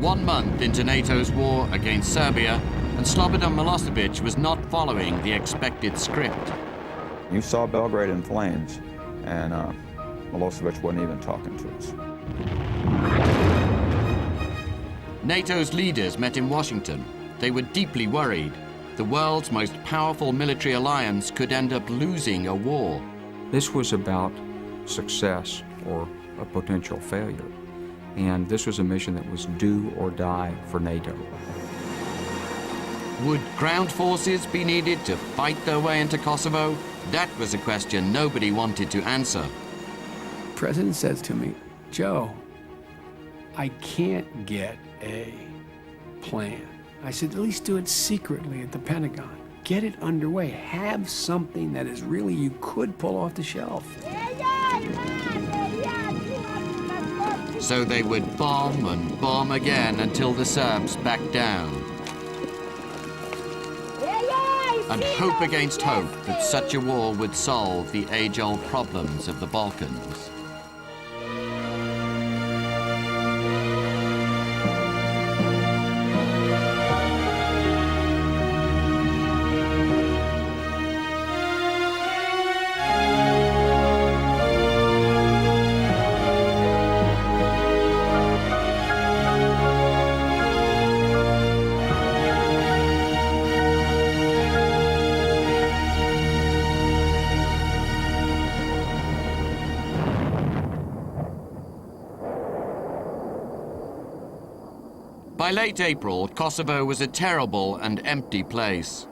1 month into NATO's war against Serbia, and Slobodan Milosevic was not following the expected script. You saw Belgrade in flames, and Milosevic wasn't even talking to us. NATO's leaders met in Washington. They were deeply worried. The world's most powerful military alliance could end up losing a war. This was about success or a potential failure. And this was a mission that was do or die for NATO. Would ground forces be needed to fight their way into Kosovo? That was a question nobody wanted to answer. The president says to me, "Joe, I can't get a plan." I said, "At least do it secretly at the Pentagon. Get it underway. Have something that is really you could pull off the shelf." So they would bomb and bomb again until the Serbs backed down. And hope against hope that such a war would solve the age-old problems of the Balkans. By late April, Kosovo was a terrible and empty place.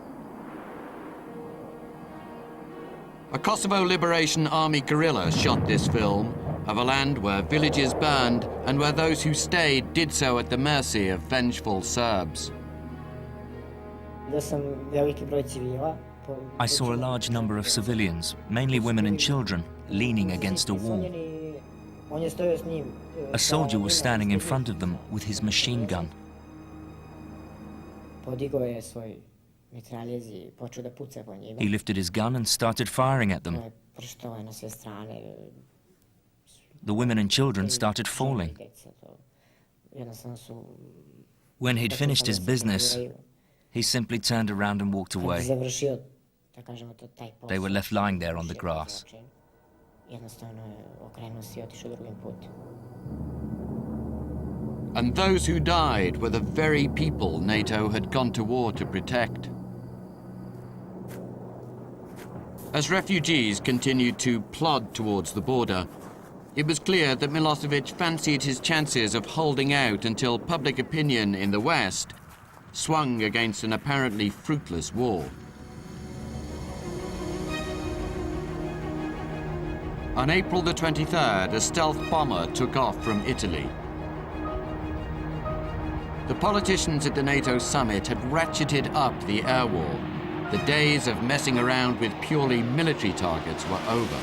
A Kosovo Liberation Army guerrilla shot this film of a land where villages burned and where those who stayed did so at the mercy of vengeful Serbs. I saw a large number of civilians, mainly women and children, leaning against a wall. A soldier was standing in front of them with his machine gun. He lifted his gun and started firing at them. The women and children started falling. When he'd finished his business, he simply turned around and walked away. They were left lying there on the grass. And those who died were the very people NATO had gone to war to protect. As refugees continued to plod towards the border, it was clear that Milosevic fancied his chances of holding out until public opinion in the West swung against an apparently fruitless war. On April the 23rd, a stealth bomber took off from Italy. The politicians at the NATO summit had ratcheted up the air war. The days of messing around with purely military targets were over.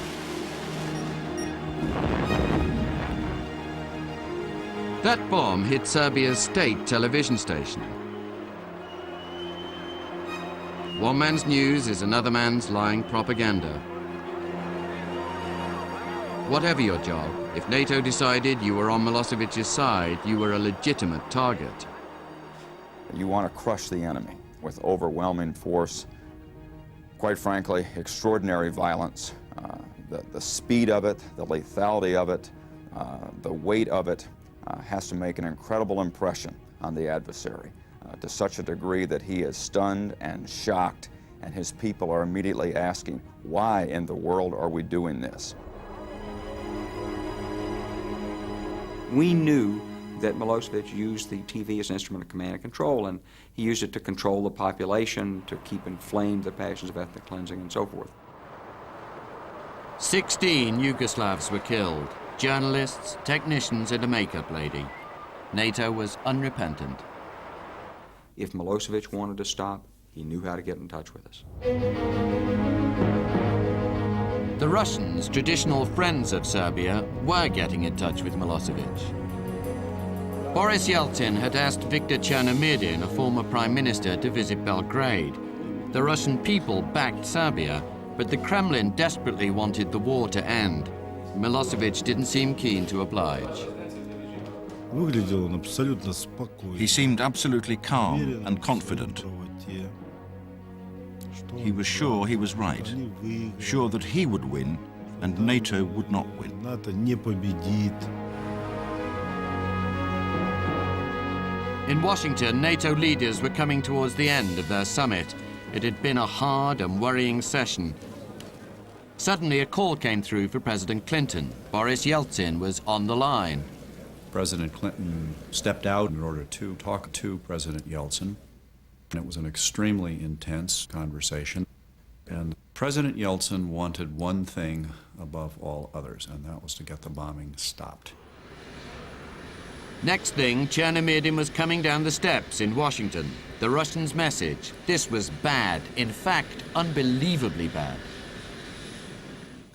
That bomb hit Serbia's state television station. One man's news is another man's lying propaganda. Whatever your job, if NATO decided you were on Milosevic's side, you were a legitimate target. You want to crush the enemy with overwhelming force, quite frankly, extraordinary violence. The speed of it, the lethality of it, the weight of it has to make an incredible impression on the adversary to such a degree that he is stunned and shocked, and his people are immediately asking, why in the world are we doing this? We knew that Milosevic used the TV as an instrument of command and control, and he used it to control the population, to keep inflamed the passions of ethnic cleansing and so forth. 16 Yugoslavs were killed, journalists, technicians, and a makeup lady. NATO was unrepentant. If Milosevic wanted to stop, he knew how to get in touch with us. The Russians, traditional friends of Serbia, were getting in touch with Milosevic. Boris Yeltsin had asked Viktor Chernomyrdin, a former prime minister, to visit Belgrade. The Russian people backed Serbia, but the Kremlin desperately wanted the war to end. Milosevic didn't seem keen to oblige. He seemed absolutely calm and confident. He was sure he was right, sure that he would win and NATO would not win. In Washington, NATO leaders were coming towards the end of their summit. It had been a hard and worrying session. Suddenly, a call came through for President Clinton. Boris Yeltsin was on the line. President Clinton stepped out in order to talk to President Yeltsin. And it was an extremely intense conversation. And President Yeltsin wanted one thing above all others, and that was to get the bombing stopped. Next thing, Chernomyrdin was coming down the steps in Washington. The Russians' message. This was bad. In fact, unbelievably bad.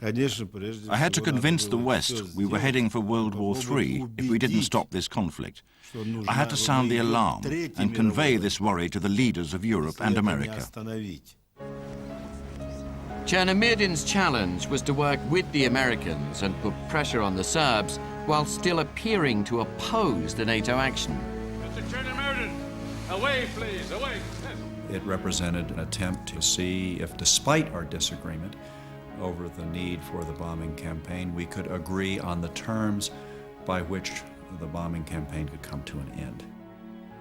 I had to convince the West we were heading for World War III if we didn't stop this conflict. I had to sound the alarm and convey this worry to the leaders of Europe and America. Chernomyrdin's challenge was to work with the Americans and put pressure on the Serbs while still appearing to oppose the NATO action. Mr. Chernomyrdin, away, please, away. It represented an attempt to see if, despite our disagreement over the need for the bombing campaign, we could agree on the terms by which the bombing campaign could come to an end.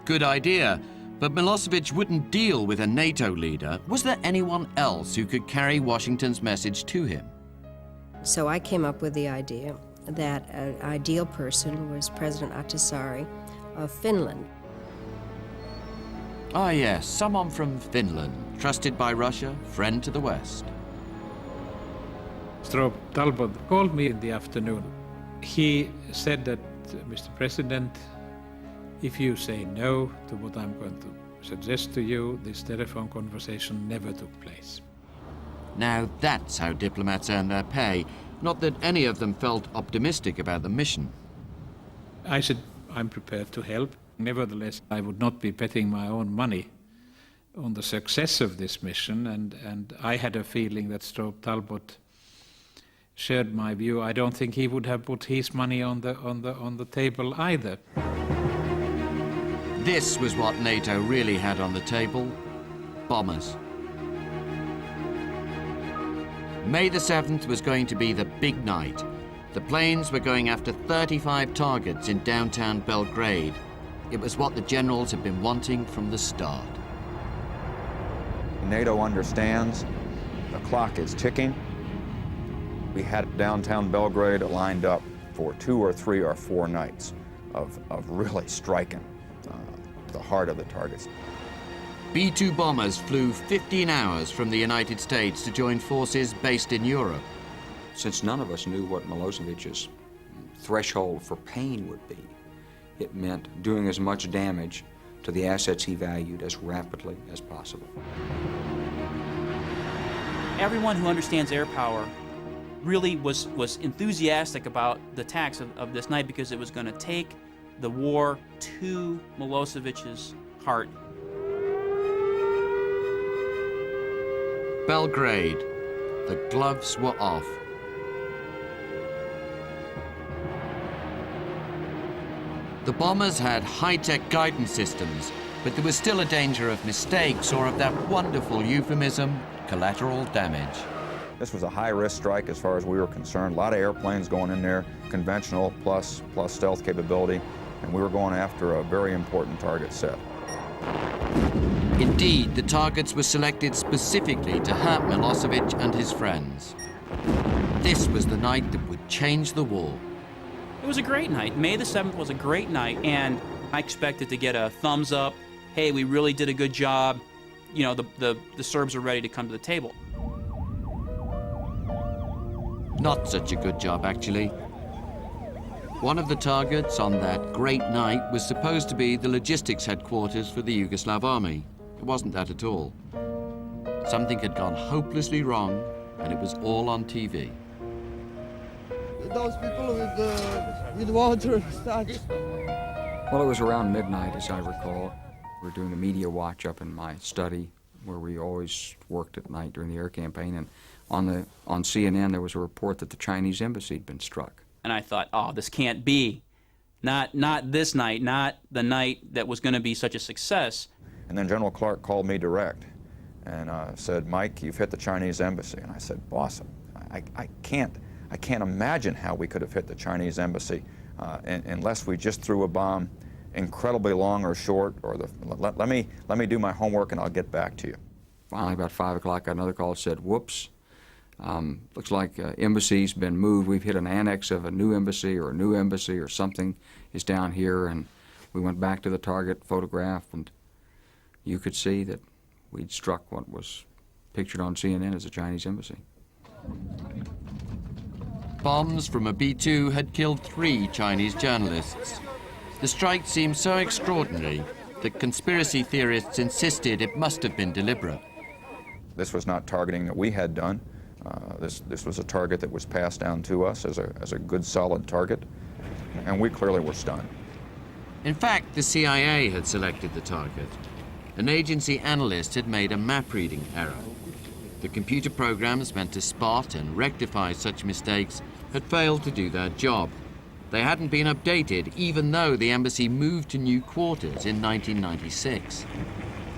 Good idea, but Milosevic wouldn't deal with a NATO leader. Was there anyone else who could carry Washington's message to him? So I came up with the idea that an ideal person was President Ahtisaari of Finland. Ah yes, someone from Finland, trusted by Russia, friend to the West. Strobe Talbot called me in the afternoon. He said that, Mr. President, if you say no to what I'm going to suggest to you, this telephone conversation never took place. Now that's how diplomats earn their pay. Not that any of them felt optimistic about the mission. I said, I'm prepared to help. Nevertheless, I would not be betting my own money on the success of this mission, and I had a feeling that Strobe Talbot shared my view. I don't think he would have put his money on the table either. This was what NATO really had on the table: bombers. May the 7th was going to be the big night. The planes were going after 35 targets in downtown Belgrade. It was what the generals had been wanting from the start. NATO understands the clock is ticking. We had downtown Belgrade lined up for 2 or 3 or 4 nights of really striking the heart of the targets. B-2 bombers flew 15 hours from the United States to join forces based in Europe. Since none of us knew what Milosevic's threshold for pain would be, it meant doing as much damage to the assets he valued as rapidly as possible. Everyone who understands air power really was enthusiastic about the attacks of this night because it was going to take the war to Milosevic's heart. Belgrade. The gloves were off. The bombers had high-tech guidance systems, but there was still a danger of mistakes or of that wonderful euphemism, collateral damage. This was a high-risk strike as far as we were concerned. A lot of airplanes going in there, conventional plus stealth capability, and we were going after a very important target set. Indeed, the targets were selected specifically to hurt Milosevic and his friends. This was the night that would change the war. It was a great night. May the 7th was a great night, and I expected to get a thumbs up. Hey, we really did a good job. You know, the Serbs are ready to come to the table. Not such a good job, actually. One of the targets on that great night was supposed to be the logistics headquarters for the Yugoslav army. It wasn't that at all. Something had gone hopelessly wrong, and it was all on TV. Those people with water started. Well, it was around midnight, as I recall. We were doing the media watch up in my study, where we always worked at night during the air campaign, and on CNN there was a report that the Chinese embassy had been struck. And I thought, oh, this can't be. Not this night, not the night that was going to be such a success. And then General Clark called me direct and said, Mike, you've hit the Chinese embassy. And I said, boss, I can't imagine how we could have hit the Chinese embassy unless we just threw a bomb incredibly long or short, or let me do my homework and I'll get back to you. Finally, about 5 o'clock, I got another call that said, whoops, looks like embassy's been moved. We've hit an annex of a new embassy or something is down here. And we went back to the target photograph, and you could see that we'd struck what was pictured on CNN as a Chinese embassy. Bombs from a B-2 had killed 3 Chinese journalists. The strike seemed so extraordinary that conspiracy theorists insisted it must have been deliberate. This was not targeting that we had done. This was a target that was passed down to us as a good, solid target, and we clearly were stunned. In fact, the CIA had selected the target. An agency analyst had made a map-reading error. The computer programs meant to spot and rectify such mistakes had failed to do their job. They hadn't been updated, even though the embassy moved to new quarters in 1996.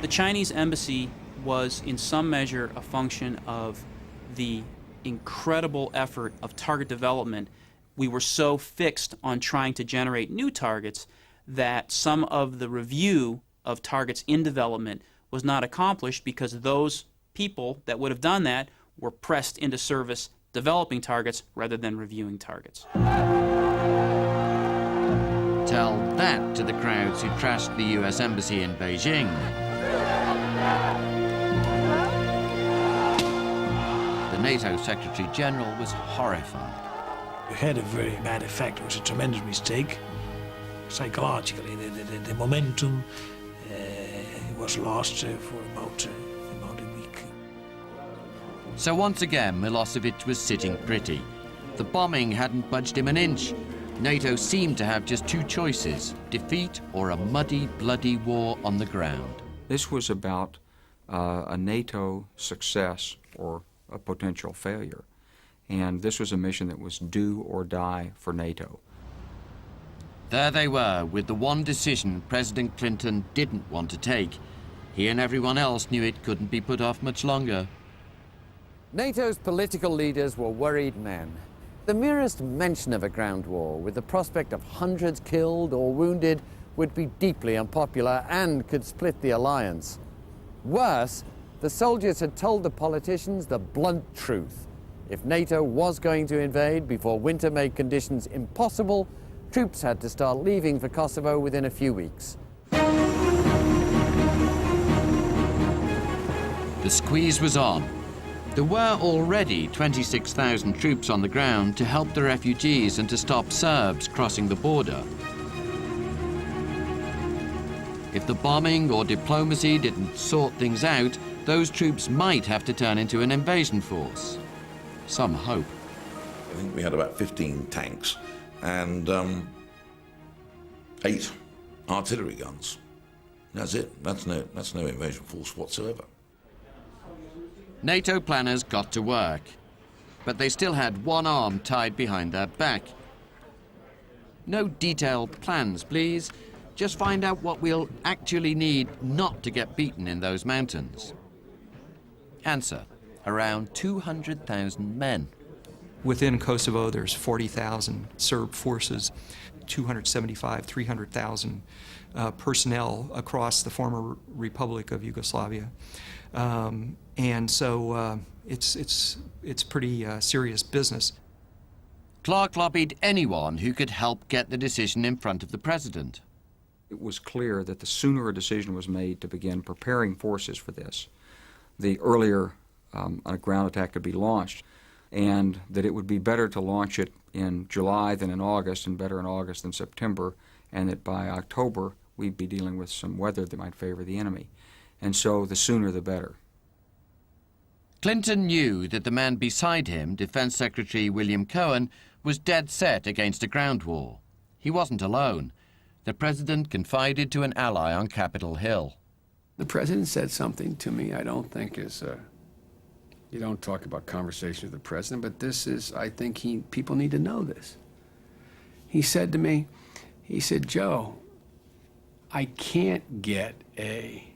The Chinese embassy was, in some measure, a function of the incredible effort of target development. We were so fixed on trying to generate new targets that some of the review of targets in development was not accomplished because those people that would have done that were pressed into service developing targets rather than reviewing targets. Tell that to the crowds who trashed the US Embassy in Beijing. The NATO Secretary General was horrified. It had a very bad effect. It was a tremendous mistake. Psychologically, the momentum was lost for about a week. So once again, Milosevic was sitting pretty. The bombing hadn't budged him an inch. NATO seemed to have just 2 choices, defeat or a muddy, bloody war on the ground. This was about a NATO success or a potential failure. And this was a mission that was do or die for NATO. There they were, with the one decision President Clinton didn't want to take. He and everyone else knew it couldn't be put off much longer. NATO's political leaders were worried men. The merest mention of a ground war, with the prospect of hundreds killed or wounded, would be deeply unpopular and could split the alliance. Worse, the soldiers had told the politicians the blunt truth. If NATO was going to invade before winter made conditions impossible, troops had to start leaving for Kosovo within a few weeks. The squeeze was on. There were already 26,000 troops on the ground to help the refugees and to stop Serbs crossing the border. If the bombing or diplomacy didn't sort things out, those troops might have to turn into an invasion force. Some hope. I think we had about 15 tanks and 8 artillery guns. That's it. That's no invasion force whatsoever. NATO planners got to work, but they still had one arm tied behind their back. No detailed plans, please. Just find out what we'll actually need not to get beaten in those mountains. Answer: around 200,000 men. Within Kosovo, there's 40,000 Serb forces, 275, 300,000 personnel across the former Republic of Yugoslavia. And so it's pretty serious business. Clark lobbied anyone who could help get the decision in front of the president. It was clear that the sooner a decision was made to begin preparing forces for this, the earlier a ground attack could be launched, and that it would be better to launch it in July than in August, and better in August than September, and that by October we'd be dealing with some weather that might favor the enemy. And so the sooner the better. Clinton knew that the man beside him, Defense Secretary William Cohen, was dead set against a ground war. He wasn't alone. The president confided to an ally on Capitol Hill. The president said something to me I don't think is, you don't talk about conversation with the president, but this is, I think people need to know this. He said to me, He said, Joe, I can't get a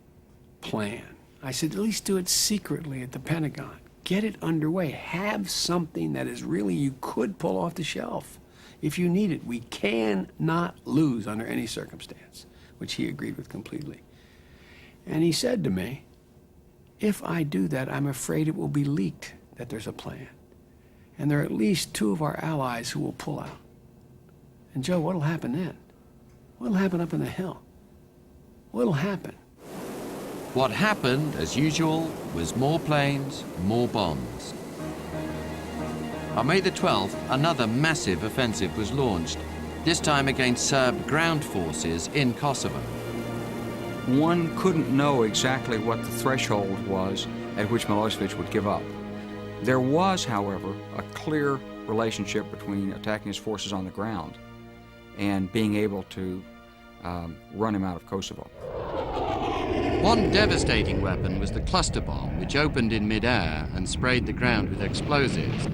plan. I said, at least do it secretly at the Pentagon. Get it underway. Have something that is really you could pull off the shelf if you need it. We cannot lose under any circumstance, which he agreed with completely. And he said to me, if I do that, I'm afraid it will be leaked that there's a plan. And there are at least 2 of our allies who will pull out. And Joe, what'll happen then? What'll happen up in the hill? What'll happen? What happened, as usual, was more planes, more bombs. On May the 12th, another massive offensive was launched, this time against Serb ground forces in Kosovo. One couldn't know exactly what the threshold was at which Milosevic would give up. There was, however, a clear relationship between attacking his forces on the ground and being able to run him out of Kosovo. One devastating weapon was the cluster bomb, which opened in mid-air and sprayed the ground with explosives.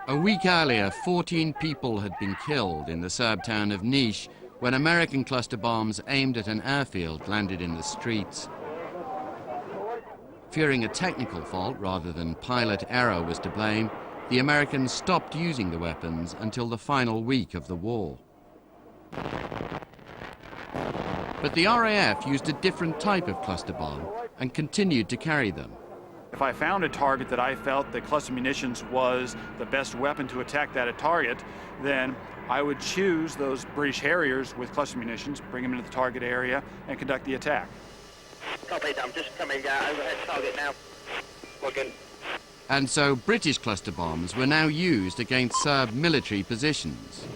A week earlier, 14 people had been killed in the Serb town of Niš when American cluster bombs aimed at an airfield landed in the streets. Fearing a technical fault rather than pilot error was to blame, the Americans stopped using the weapons until the final week of the war. But the RAF used a different type of cluster bomb and continued to carry them. If I found a target that I felt that cluster munitions was the best weapon to attack that target, then I would choose those British Harriers with cluster munitions, bring them into the target area, and conduct the attack. Copy, I'm just coming overhead target now. Looking. And so British cluster bombs were now used against Serb military positions.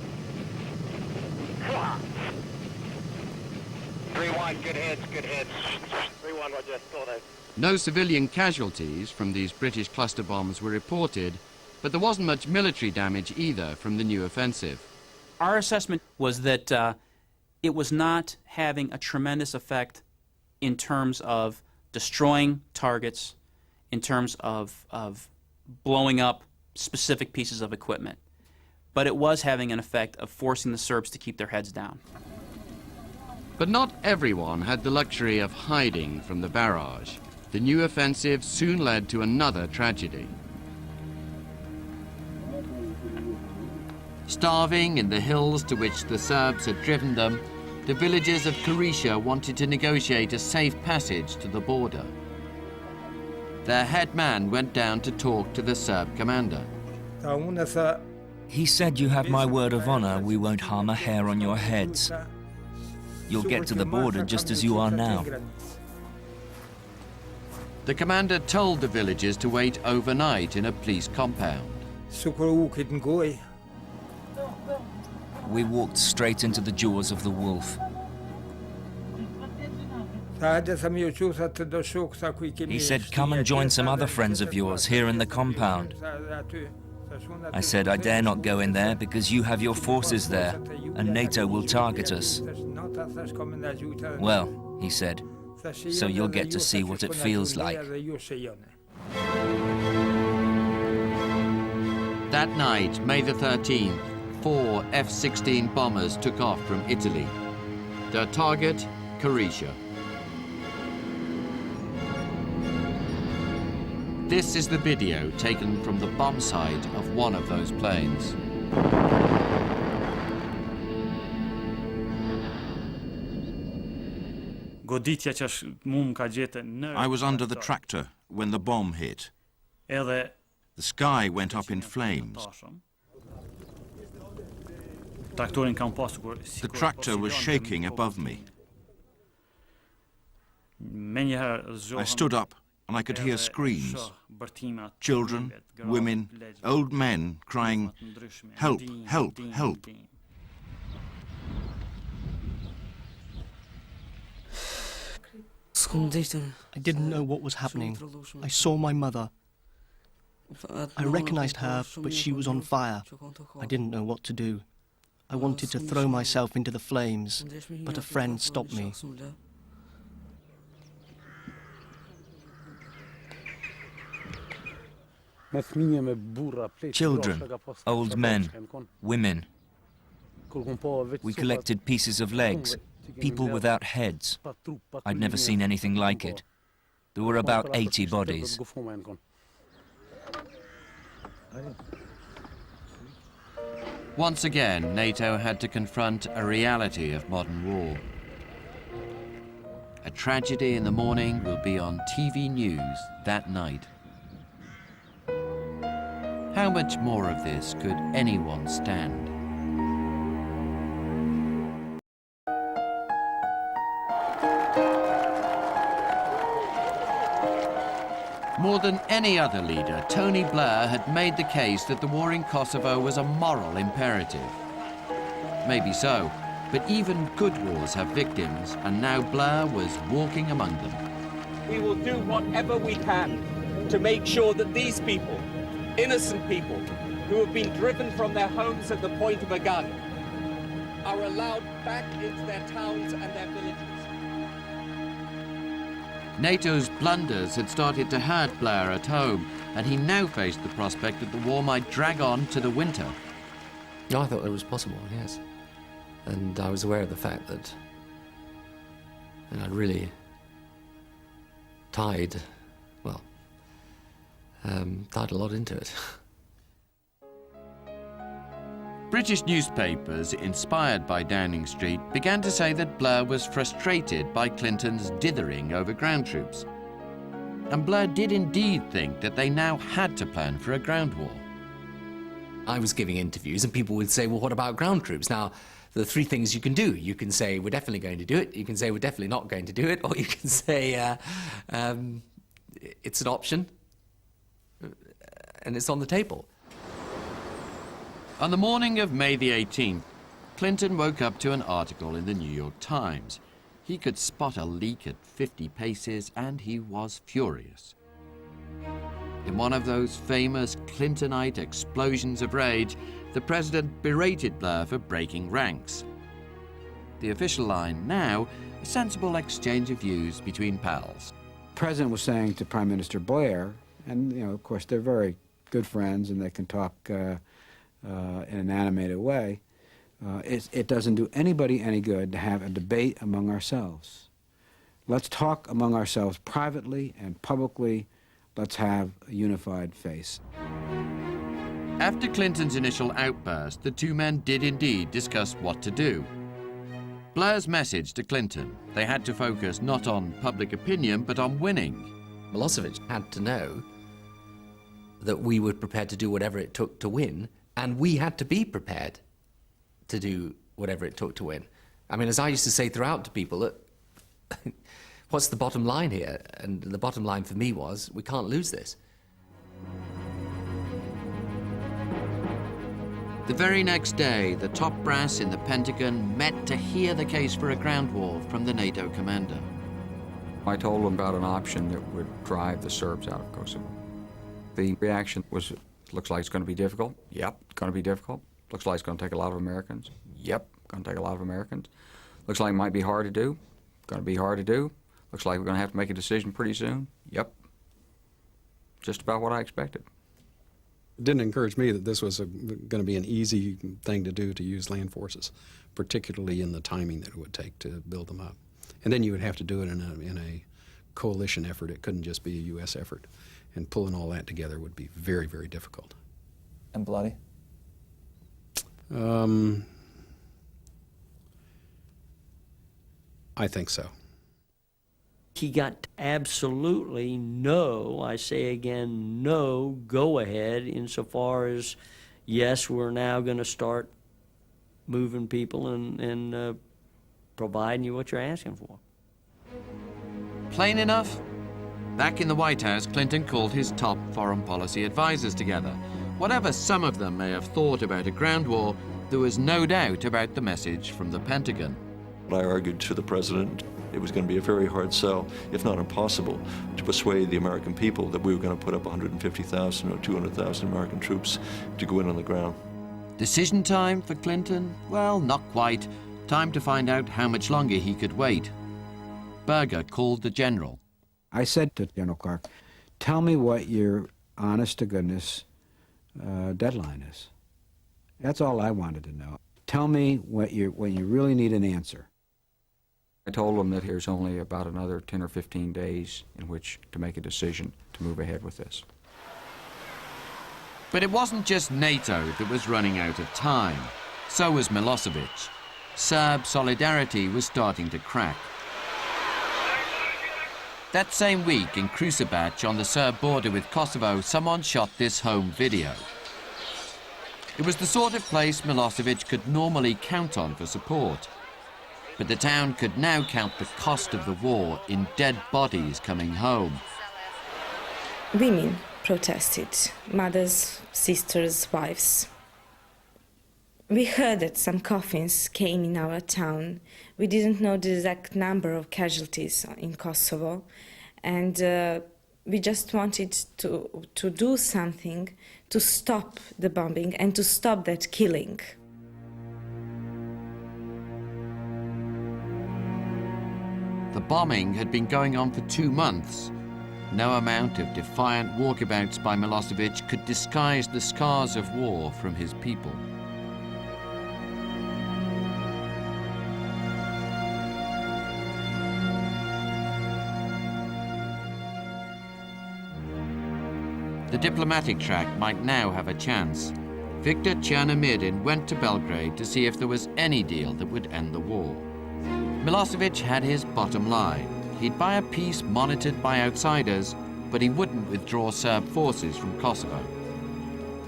3-1, good hits, good hits. 3-1, roger, Tordo. No civilian casualties from these British cluster bombs were reported, but there wasn't much military damage either from the new offensive. Our assessment was that it was not having a tremendous effect in terms of destroying targets, in terms of blowing up specific pieces of equipment. But it was having an effect of forcing the Serbs to keep their heads down. But not everyone had the luxury of hiding from the barrage. The new offensive soon led to another tragedy. Starving in the hills to which the Serbs had driven them, the villagers of Korisha wanted to negotiate a safe passage to the border. Their head man went down to talk to the Serb commander. He said, "You have my word of honor, we won't harm a hair on your heads. You'll get to the border just as you are now." The commander told the villagers to wait overnight in a police compound. We walked straight into the jaws of the wolf. He said, "Come and join some other friends of yours here in the compound." I said, "I dare not go in there because you have your forces there and NATO will target us." "Well," he said, "so you'll get to see what it feels like." That night, May the 13th, 4 F-16 bombers took off from Italy. Their target, Korisha. This is the video taken from the bomb site of one of those planes. I was under the tractor when the bomb hit. The sky went up in flames. The tractor was shaking above me. I stood up and I could hear screams. Children, women, old men crying, "Help, help, help." I didn't know what was happening. I saw my mother. I recognized her, but she was on fire. I didn't know what to do. I wanted to throw myself into the flames, but a friend stopped me. Children, old men, women. We collected pieces of legs, people without heads. I'd never seen anything like it. There were about 80 bodies. Once again, NATO had to confront a reality of modern war. A tragedy in the morning will be on TV news that night. How much more of this could anyone stand? More than any other leader, Tony Blair had made the case that the war in Kosovo was a moral imperative. Maybe so, but even good wars have victims, and now Blair was walking among them. We will do whatever we can to make sure that these people, innocent people, who have been driven from their homes at the point of a gun, are allowed back into their towns and their villages. NATO's blunders had started to hurt Blair at home, and he now faced the prospect that the war might drag on to the winter. No, I thought it was possible, yes. And I was aware of the fact that I'd really tied a lot into it. British newspapers, inspired by Downing Street, began to say that Blair was frustrated by Clinton's dithering over ground troops. And Blair did indeed think that they now had to plan for a ground war. I was giving interviews and people would say, well, what about ground troops? Now, there are three things you can do. You can say, we're definitely going to do it. You can say, we're definitely not going to do it. Or you can say, it's an option and it's on the table. On the morning of May the 18th, Clinton woke up to an article in the New York Times. He could spot a leak at 50 paces, and he was furious. In one of those famous Clintonite explosions of rage, the president berated Blair for breaking ranks. The official line now, a sensible exchange of views between pals. The president was saying to Prime Minister Blair, and of course they're very good friends and they can talk in an animated way, it doesn't do anybody any good to have a debate among ourselves. Let's talk among ourselves privately and publicly. Let's have a unified face. After Clinton's initial outburst, the two men did indeed discuss what to do. Blair's message to Clinton: they had to focus not on public opinion, but on winning. Milosevic had to know that we were prepared to do whatever it took to win, and we had to be prepared to do whatever it took to win. I mean, as I used to say throughout to people, that what's the bottom line here? And the bottom line for me was, we can't lose this. The very next day, the top brass in the Pentagon met to hear the case for a ground war from the NATO commander. I told them about an option that would drive the Serbs out of Kosovo. The reaction was, looks like it's going to be difficult. Yep, it's going to be difficult. Looks like it's going to take a lot of Americans. Yep, going to take a lot of Americans. Looks like it might be hard to do. Going to be hard to do. Looks like we're going to have to make a decision pretty soon. Yep. Just about what I expected. It didn't encourage me that this was going to be an easy thing to do, to use land forces, particularly in the timing that it would take to build them up. And then you would have to do it in a coalition effort. It couldn't just be a U.S. effort. And pulling all that together would be very, very difficult. And bloody? I think so. He got absolutely no, I say again, no go-ahead insofar as, yes, we're now going to start moving people and providing you what you're asking for. Plain enough? Back in the White House, Clinton called his top foreign policy advisors together. Whatever some of them may have thought about a ground war, there was no doubt about the message from the Pentagon. I argued to the president it was going to be a very hard sell, if not impossible, to persuade the American people that we were going to put up 150,000 or 200,000 American troops to go in on the ground. Decision time for Clinton? Well, not quite. Time to find out how much longer he could wait. Berger called the general. I said to General Clark, tell me what your honest-to-goodness deadline is. That's all I wanted to know. Tell me when you really need an answer. I told them that here's only about another 10 or 15 days in which to make a decision to move ahead with this. But it wasn't just NATO that was running out of time. So was Milosevic. Serb solidarity was starting to crack. That same week in Kruševac on the Serb border with Kosovo, someone shot this home video. It was the sort of place Milosevic could normally count on for support. But the town could now count the cost of the war in dead bodies coming home. Women protested, mothers, sisters, wives. We heard that some coffins came in our town. We didn't know the exact number of casualties in Kosovo, and we just wanted to do something to stop the bombing and to stop that killing. The bombing had been going on for 2 months. No amount of defiant walkabouts by Milosevic could disguise the scars of war from his people. The diplomatic track might now have a chance. Viktor Chernomyrdin went to Belgrade to see if there was any deal that would end the war. Milosevic had his bottom line. He'd buy a peace monitored by outsiders, but he wouldn't withdraw Serb forces from Kosovo.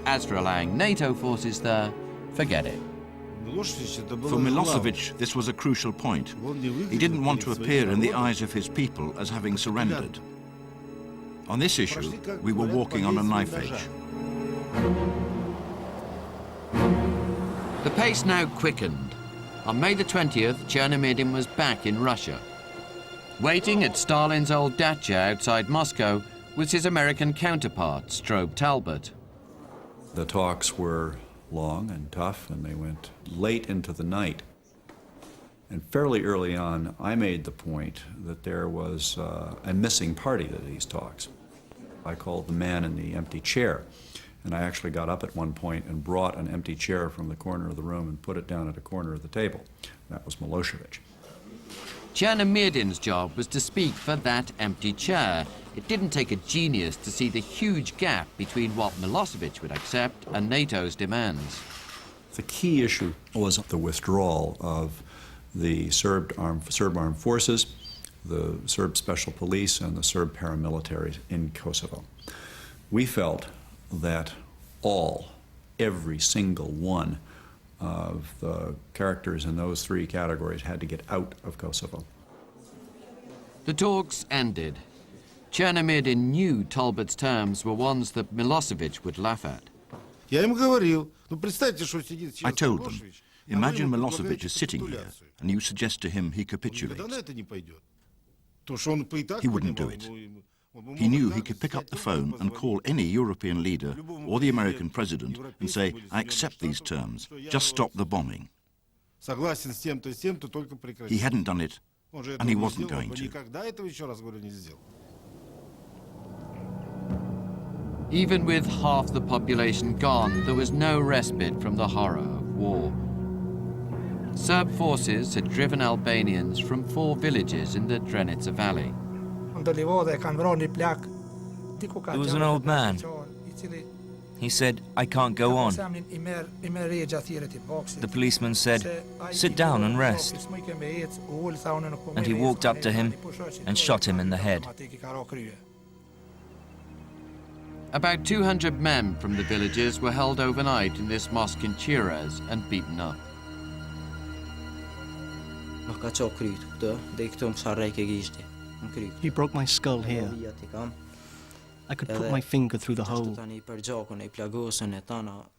As for allowing NATO forces there, forget it. For Milosevic, this was a crucial point. He didn't want to appear in the eyes of his people as having surrendered. On this issue, we were walking on a knife edge. The pace now quickened. On May the 20th, Chernomyrdin was back in Russia. Waiting at Stalin's old dacha outside Moscow was his American counterpart, Strobe Talbot. The talks were long and tough, and they went late into the night. And fairly early on, I made the point that there was a missing party to these talks. I called the man in the empty chair. And I actually got up at one point and brought an empty chair from the corner of the room and put it down at a corner of the table. That was Milosevic. Chernomyrdin's job was to speak for that empty chair. It didn't take a genius to see the huge gap between what Milosevic would accept and NATO's demands. The key issue was the withdrawal of the Serb armed forces, the Serb special police, and the Serb paramilitaries in Kosovo. We felt that every single one of the characters in those three categories had to get out of Kosovo. The talks ended. Chernomyrdin knew Talbot's terms were ones that Milosevic would laugh at. I told them, imagine Milosevic is sitting here and you suggest to him he capitulates. He wouldn't do it. He knew he could pick up the phone and call any European leader or the American president and say, I accept these terms, just stop the bombing. He hadn't done it, and he wasn't going to. Even with half the population gone, there was no respite from the horror of war. Serb forces had driven Albanians from 4 villages in the Drenica Valley. There was an old man. He said, I can't go on. The policeman said, sit down and rest. And he walked up to him and shot him in the head. About 200 men from the villages were held overnight in this mosque in Chiraz and beaten up. He broke my skull here. I could put my finger through the hole.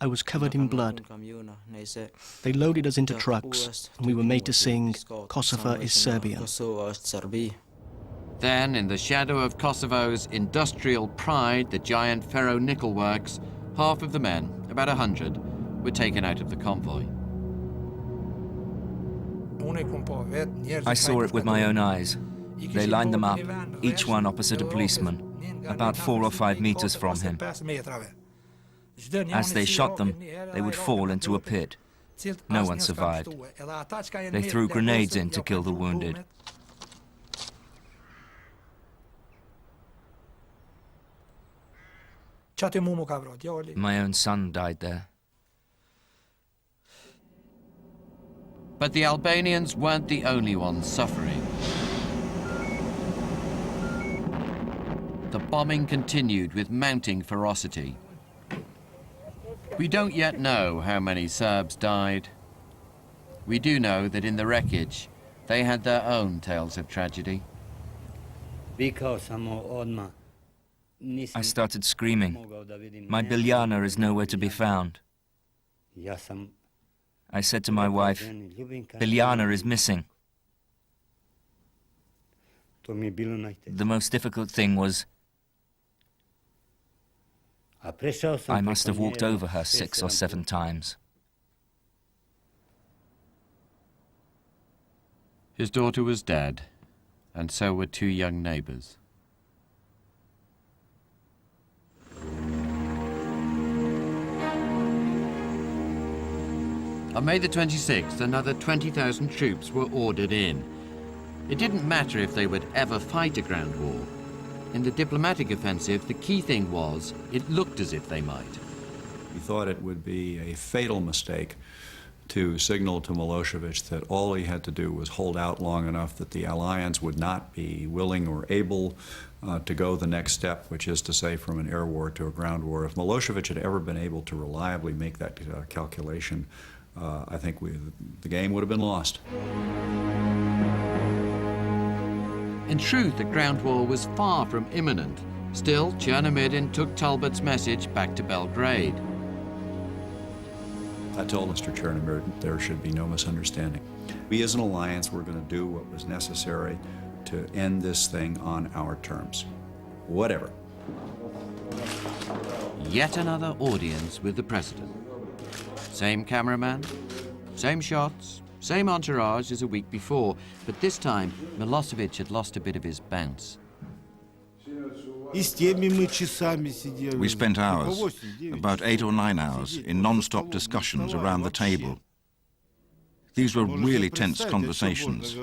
I was covered in blood. They loaded us into trucks, and we were made to sing, Kosovo is Serbian. Then, in the shadow of Kosovo's industrial pride, the giant ferro-nickel works, half of the men, about 100, were taken out of the convoy. I saw it with my own eyes. They lined them up, each one opposite a policeman. about 4 or 5 meters from him. As they shot them, they would fall into a pit. No one survived. They threw grenades in to kill the wounded. My own son died there. But the Albanians weren't the only ones suffering. The bombing continued with mounting ferocity. We don't yet know how many Serbs died. We do know that in the wreckage, they had their own tales of tragedy. I started screaming. My Biljana is nowhere to be found. I said to my wife, Biljana is missing. The most difficult thing was I must have walked over her 6 or 7 times. His daughter was dead, and so were 2 young neighbors. On May the 26th, another 20,000 troops were ordered in. It didn't matter if they would ever fight a ground war. In the diplomatic offensive, the key thing was it looked as if they might. We thought it would be a fatal mistake to signal to Milosevic that all he had to do was hold out long enough that the alliance would not be willing or able to go the next step, which is to say from an air war to a ground war. If Milosevic had ever been able to reliably make that calculation, I think the game would have been lost. In truth, a ground war was far from imminent. Still, Chernomyrdin took Talbot's message back to Belgrade. I told Mr. Chernomyrdin there should be no misunderstanding. We as an alliance were going to do what was necessary to end this thing on our terms. Whatever. Yet another audience with the president. Same cameraman, same shots, same entourage as a week before, but this time Milosevic had lost a bit of his bounce. We spent hours, about 8 or 9 hours, in non-stop discussions around the table. These were really tense conversations.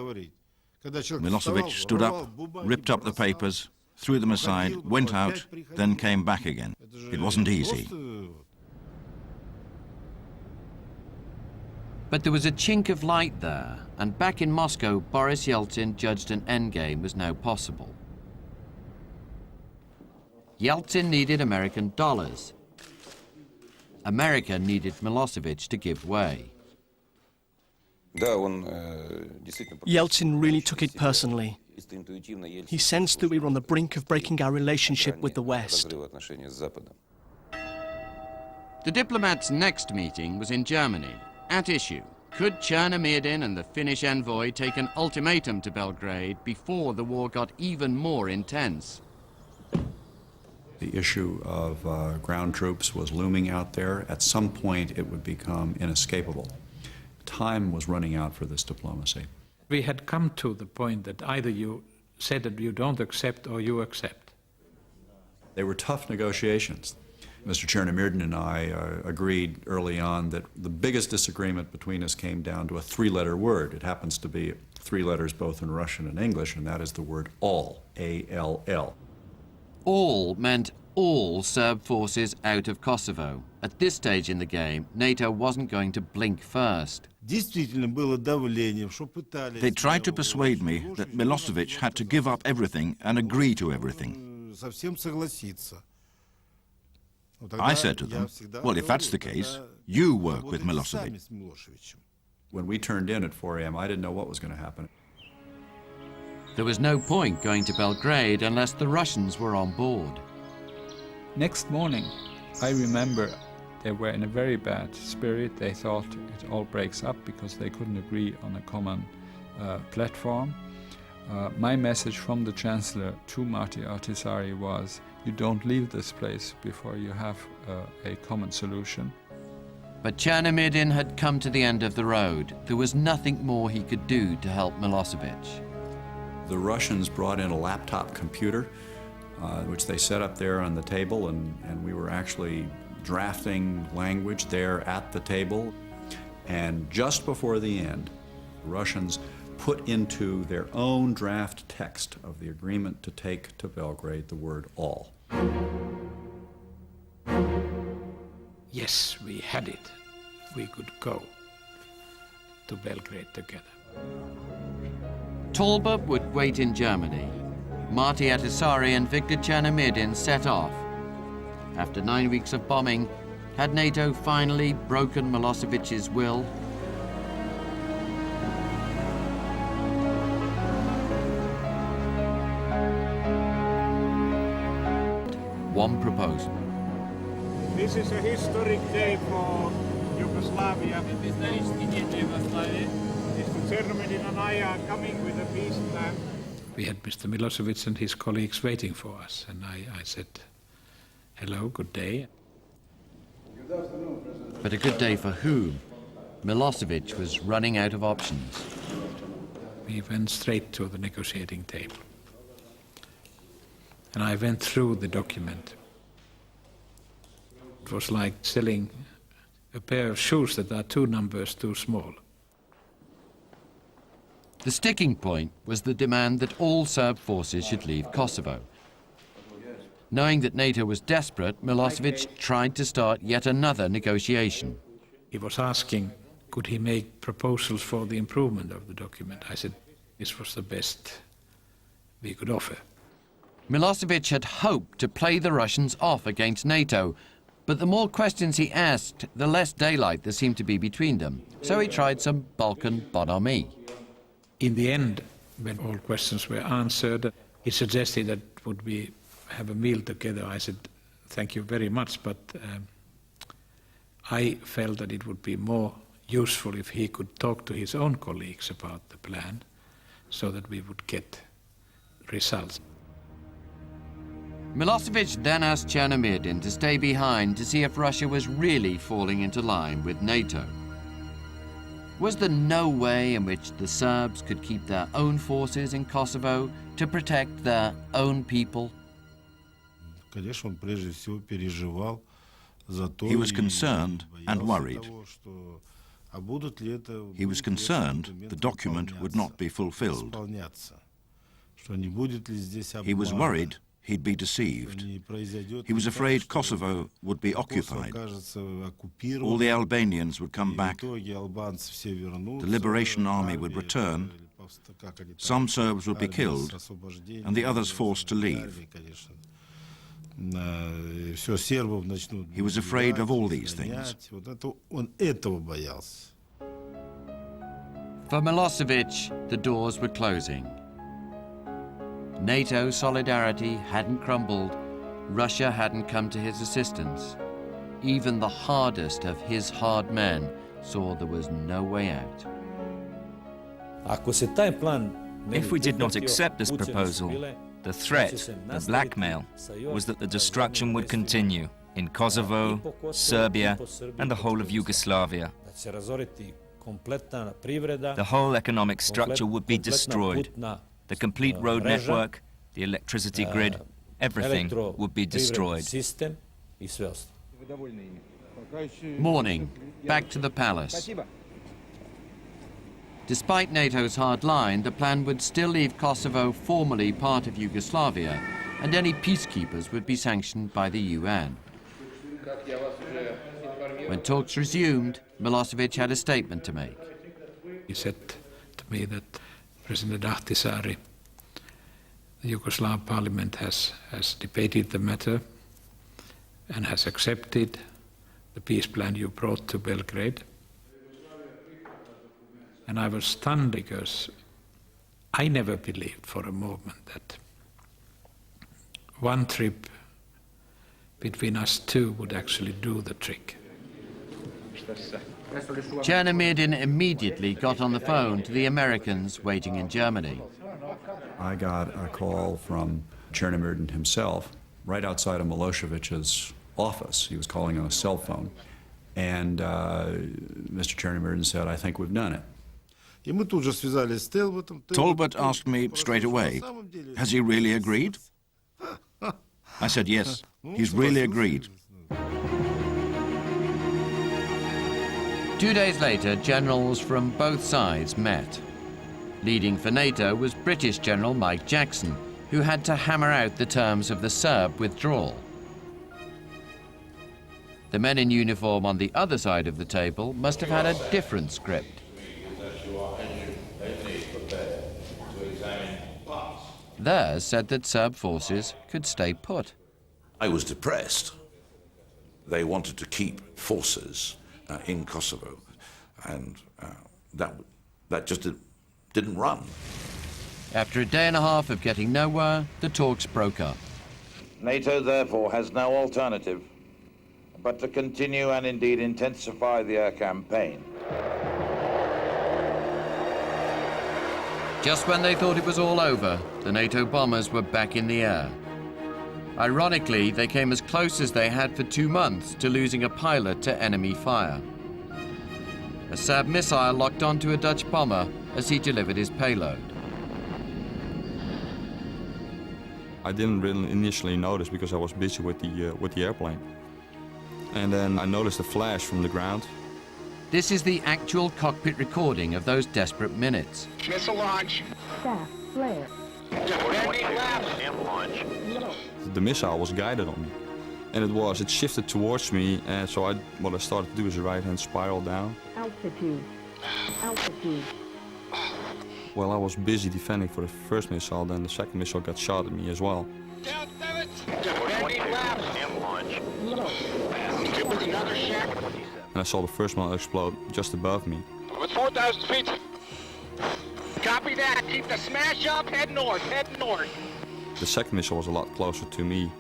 Milosevic stood up, ripped up the papers, threw them aside, went out, then came back again. It wasn't easy. But there was a chink of light there, and back in Moscow, Boris Yeltsin judged an endgame was now possible. Yeltsin needed American dollars. America needed Milosevic to give way. Yeltsin really took it personally. He sensed that we were on the brink of breaking our relationship with the West. The diplomats' next meeting was in Germany. At issue, could Chernomyrdin and the Finnish envoy take an ultimatum to Belgrade before the war got even more intense? The issue of ground troops was looming out there. At some point, it would become inescapable. Time was running out for this diplomacy. We had come to the point that either you said that you don't accept or you accept. They were tough negotiations. Mr. Chernomyrdin and I agreed early on that the biggest disagreement between us came down to a 3-letter word. It happens to be 3 letters both in Russian and English, and that is the word all, A-L-L. All meant all Serb forces out of Kosovo. At this stage in the game, NATO wasn't going to blink first. They tried to persuade me that Milosevic had to give up everything and agree to everything. I said to them, well, if that's the case, you work with Milosevic. When we turned in at 4 a.m., I didn't know what was going to happen. There was no point going to Belgrade unless the Russians were on board. Next morning, I remember they were in a very bad spirit. They thought it all breaks up because they couldn't agree on a common platform. My message from the Chancellor to Martti Ahtisaari was, you don't leave this place before you have a common solution. But Chernomyrdin had come to the end of the road. There was nothing more he could do to help Milosevic. The Russians brought in a laptop computer which they set up there on the table, and we were actually drafting language there at the table. And just before the end, the Russians put into their own draft text of the agreement to take to Belgrade the word all. Yes, we had it. We could go to Belgrade together. Talbot would wait in Germany. Marty Ahtisaari and Viktor Chernomyrdin set off. After 9 weeks of bombing, had NATO finally broken Milosevic's will? One proposal. This is a historic day for Yugoslavia. Mr. Chernomyrdin and I are coming with a peace plan. We had Mr. Milosevic and his colleagues waiting for us, and I said, hello, good day. But a good day for whom? Milosevic was running out of options. We went straight to the negotiating table. And I went through the document. It was like selling a pair of shoes that are 2 numbers too small. The sticking point was the demand that all Serb forces should leave Kosovo. Knowing that NATO was desperate, Milosevic tried to start yet another negotiation. He was asking, could he make proposals for the improvement of the document? I said, this was the best we could offer. Milosevic had hoped to play the Russians off against NATO, but the more questions he asked, the less daylight there seemed to be between them. So he tried some Balkan bonhomie. In the end, when all questions were answered, he suggested that would we have a meal together. I said, thank you very much, but I felt that it would be more useful if he could talk to his own colleagues about the plan so that we would get results. Milosevic then asked Chernomyrdin to stay behind to see if Russia was really falling into line with NATO. Was there no way in which the Serbs could keep their own forces in Kosovo to protect their own people? He was concerned and worried. He was concerned the document would not be fulfilled. He was worried he'd be deceived. He was afraid Kosovo would be occupied. All the Albanians would come back. The Liberation Army would return. Some Serbs would be killed, and the others forced to leave. He was afraid of all these things. For Milosevic, the doors were closing. NATO solidarity hadn't crumbled. Russia hadn't come to his assistance. Even the hardest of his hard men saw there was no way out. If we did not accept this proposal, the threat, the blackmail, was that the destruction would continue in Kosovo, Serbia, and the whole of Yugoslavia. The whole economic structure would be destroyed. The complete road network, the electricity grid, everything would be destroyed. Morning, back to the palace. Despite NATO's hard line, the plan would still leave Kosovo formally part of Yugoslavia, and any peacekeepers would be sanctioned by the UN. When talks resumed, Milosevic had a statement to make. He said to me that President Ahtisaari, the Yugoslav parliament has debated the matter and has accepted the peace plan you brought to Belgrade. And I was stunned because I never believed for a moment that one trip between us two would actually do the trick. Chernomyrdin immediately got on the phone to the Americans waiting in Germany. I got a call from Chernomyrdin himself right outside of Milosevic's office. He was calling on a cell phone. And Mr. Chernomyrdin said, I think we've done it. Talbot asked me straight away, has he really agreed? I said, yes, he's really agreed. 2 days later, generals from both sides met. Leading for NATO was British General Mike Jackson, who had to hammer out the terms of the Serb withdrawal. The men in uniform on the other side of the table must have had a different script. Theirs said that Serb forces could stay put. I was depressed. They wanted to keep forces in Kosovo, and that just didn't run. After a day and a half of getting nowhere, the talks broke up. NATO, therefore, has no alternative but to continue and indeed intensify the air campaign. Just when they thought it was all over, the NATO bombers were back in the air. Ironically, they came as close as they had for 2 months to losing a pilot to enemy fire. A Serb missile locked onto a Dutch bomber as he delivered his payload. I didn't really initially notice because I was busy with the airplane. And then I noticed a flash from the ground. This is the actual cockpit recording of those desperate minutes. Missile launch. Staff, flare. And launch. The missile was guided on me. And it shifted towards me, and so what I started to do is a right-hand spiral down. Altitude. Altitude. Well, I was busy defending for the first missile, then the second missile got shot at me as well. And launch. Another shack. And I saw the first one explode just above me. With 4,000 feet. Copy that. Keep the smash up. Head north. Head north. The second missile was a lot closer to me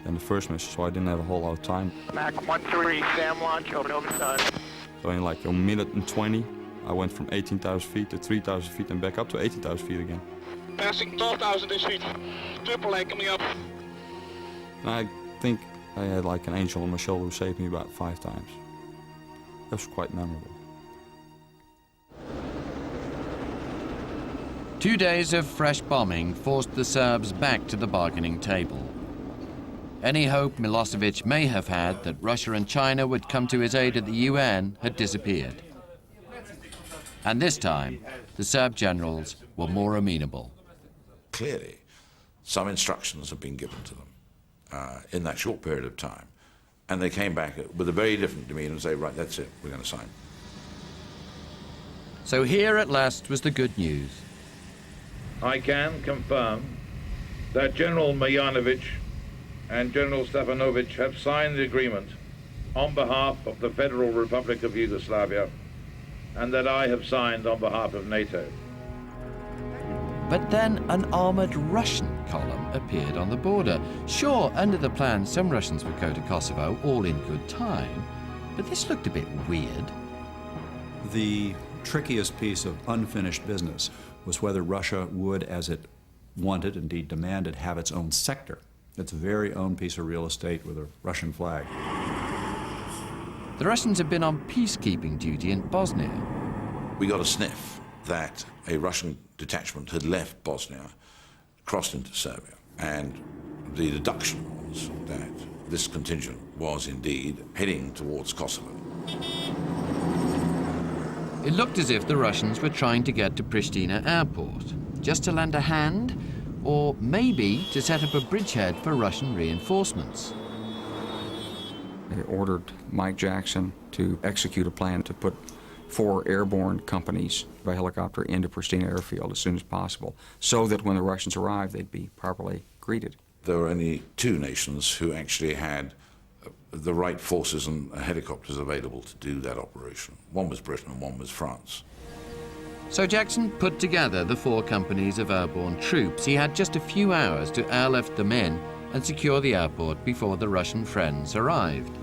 than the first missile, so I didn't have a whole lot of time. Mach 1-3, SAM launch over the sun. So in like a minute and 20, I went from 18,000 feet to 3,000 feet and back up to 18,000 feet again. Passing 12,000 feet. Triple A coming up. And I think I had like an angel on my shoulder who saved me about 5 times. That was quite memorable. 2 days of fresh bombing forced the Serbs back to the bargaining table. Any hope Milosevic may have had that Russia and China would come to his aid at the UN had disappeared. And this time, the Serb generals were more amenable. Clearly, some instructions have been given to them in that short period of time, and they came back with a very different demeanor and say, right, that's it, we're going to sign. So here at last was the good news. I can confirm that General Milosevic and General Stefanovic have signed the agreement on behalf of the Federal Republic of Yugoslavia, and that I have signed on behalf of NATO. But then an armoured Russian column appeared on the border. Sure, under the plan, some Russians would go to Kosovo, all in good time, but this looked a bit weird. The trickiest piece of unfinished business was whether Russia would, as it wanted, indeed demanded, have its own sector, its very own piece of real estate with a Russian flag. The Russians had been on peacekeeping duty in Bosnia. We got a sniff that a Russian detachment had left Bosnia, crossed into Serbia, and the deduction was that this contingent was indeed heading towards Kosovo. It looked as if the Russians were trying to get to Pristina airport, just to lend a hand, or maybe to set up a bridgehead for Russian reinforcements. They ordered Mike Jackson to execute a plan to put 4 airborne companies by helicopter into Pristina airfield as soon as possible, so that when the Russians arrived, they'd be properly greeted. There were only 2 nations who actually had the right forces and helicopters available to do that operation. One was Britain and one was France. So Jackson put together the 4 companies of airborne troops. He had just a few hours to airlift them in and secure the airport before the Russian friends arrived.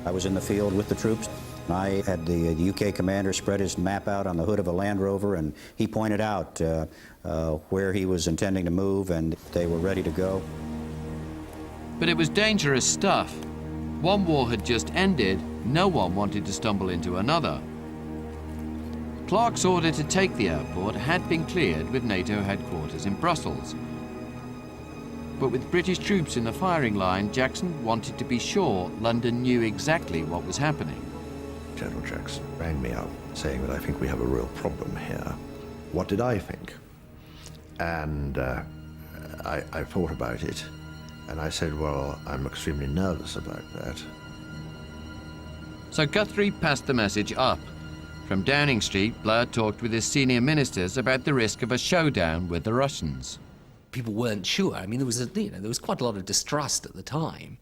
I was in the field with the troops. I had the UK commander spread his map out on the hood of a Land Rover, and he pointed out where he was intending to move, and they were ready to go. But it was dangerous stuff. One war had just ended, no one wanted to stumble into another. Clark's order to take the airport had been cleared with NATO headquarters in Brussels. But with British troops in the firing line, Jackson wanted to be sure London knew exactly what was happening. General Jackson rang me up saying that I think we have a real problem here. What did I think? And I thought about it, and I said, well, I'm extremely nervous about that. So Guthrie passed the message up. From Downing Street, Blair talked with his senior ministers about the risk of a showdown with the Russians. People weren't sure. I mean, there was quite a lot of distrust at the time.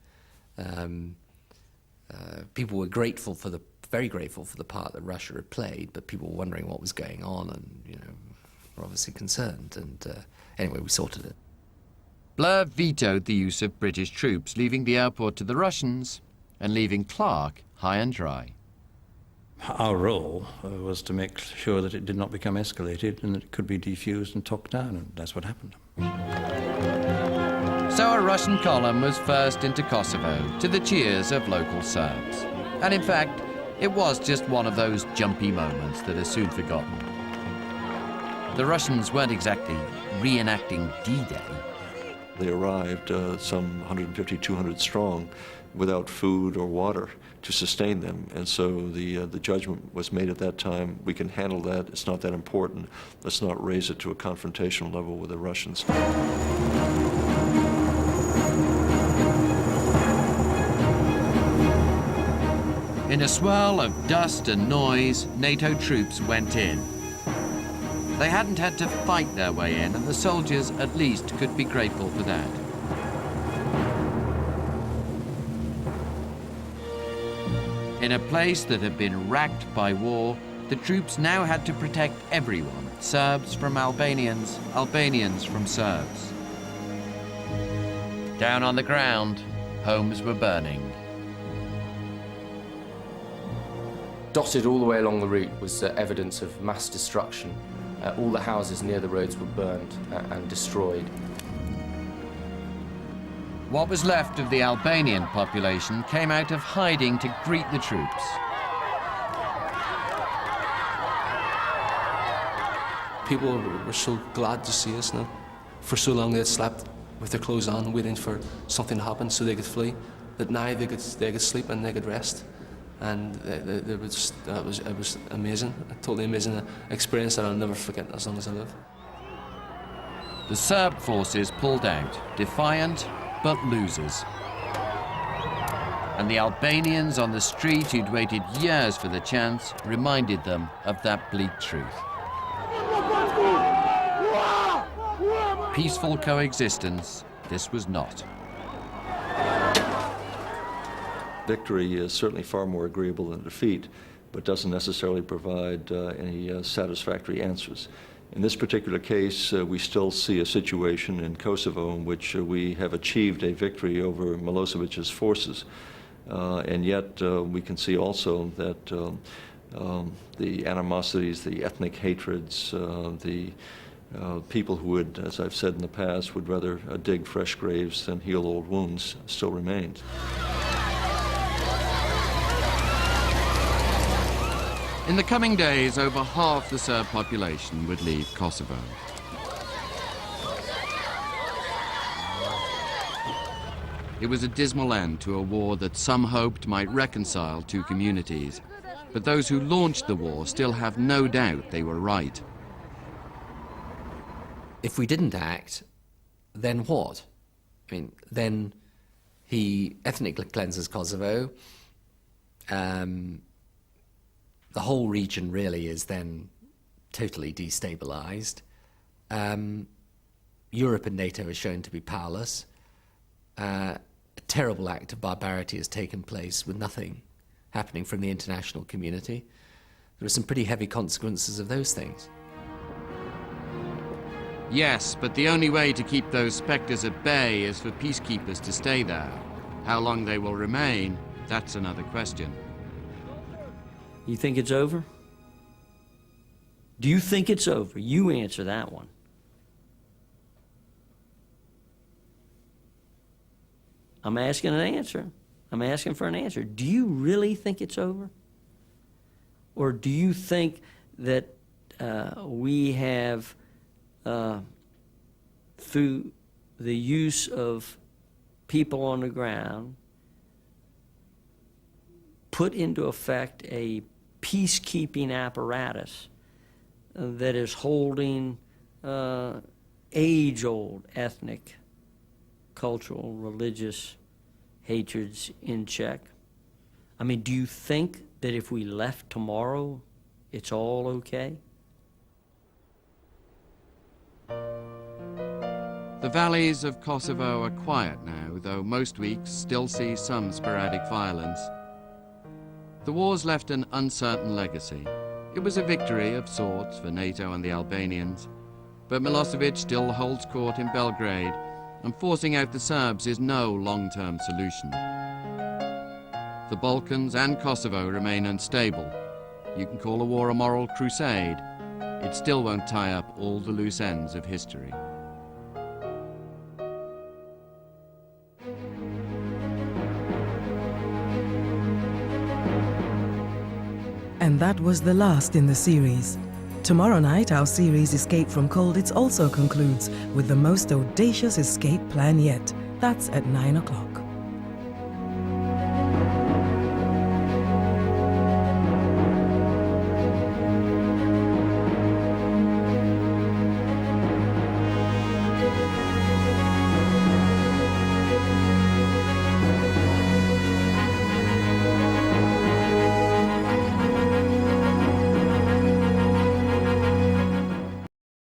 People were very grateful for the part that Russia had played, but people were wondering what was going on, and were obviously concerned. And anyway, we sorted it. Blair vetoed the use of British troops, leaving the airport to the Russians and leaving Clark high and dry. Our role was to make sure that it did not become escalated and that it could be defused and talked down, and that's what happened. So a Russian column was first into Kosovo, to the cheers of local Serbs. And in fact, it was just one of those jumpy moments that are soon forgotten. The Russians weren't exactly reenacting D-Day. They arrived some 150, 200 strong without food or water to sustain them. And so the judgment was made at that time, we can handle that, it's not that important, let's not raise it to a confrontational level with the Russians. In a swirl of dust and noise, NATO troops went in. They hadn't had to fight their way in, and the soldiers at least could be grateful for that. In a place that had been racked by war, the troops now had to protect everyone, Serbs from Albanians, Albanians from Serbs. Down on the ground, homes were burning. Dotted all the way along the route was evidence of mass destruction. All the houses near the roads were burned and destroyed. What was left of the Albanian population came out of hiding to greet the troops. People were so glad to see us now. For so long they had slept with their clothes on, waiting for something to happen so they could flee, that now they could sleep and they could rest. And it was amazing, a totally amazing experience that I'll never forget as long as I live. The Serb forces pulled out, defiant but losers. And the Albanians on the street who'd waited years for the chance reminded them of that bleak truth. Peaceful coexistence, this was not. Victory is certainly far more agreeable than defeat, but doesn't necessarily provide any satisfactory answers. In this particular case, we still see a situation in Kosovo in which we have achieved a victory over Milosevic's forces, and yet we can see also that the animosities, the ethnic hatreds, the people who would, as I've said in the past, would rather dig fresh graves than heal old wounds still remained. In the coming days, over half the Serb population would leave Kosovo. It was a dismal end to a war that some hoped might reconcile two communities, but those who launched the war still have no doubt they were right. If we didn't act, then what? I mean, then he ethnically cleanses Kosovo. The whole region really is then totally destabilized. Europe and NATO are shown to be powerless. A terrible act of barbarity has taken place with nothing happening from the international community. There are some pretty heavy consequences of those things. Yes, but the only way to keep those spectres at bay is for peacekeepers to stay there. How long they will remain, that's another question. You think it's over? Do you think it's over? You answer that one. I'm asking an answer. I'm asking for an answer. Do you really think it's over? Or do you think that we have, through the use of people on the ground, put into effect a peacekeeping apparatus that is holding age-old ethnic, cultural, religious hatreds in check? I mean, do you think that if we left tomorrow, it's all okay? The valleys of Kosovo are quiet now, though most weeks still see some sporadic violence. The war's left an uncertain legacy. It was a victory of sorts for NATO and the Albanians, but Milosevic still holds court in Belgrade, and forcing out the Serbs is no long-term solution. The Balkans and Kosovo remain unstable. You can call a war a moral crusade. It still won't tie up all the loose ends of history. And that was the last in the series. Tomorrow night, our series Escape from Colditz also concludes with the most audacious escape plan yet. That's at 9 o'clock.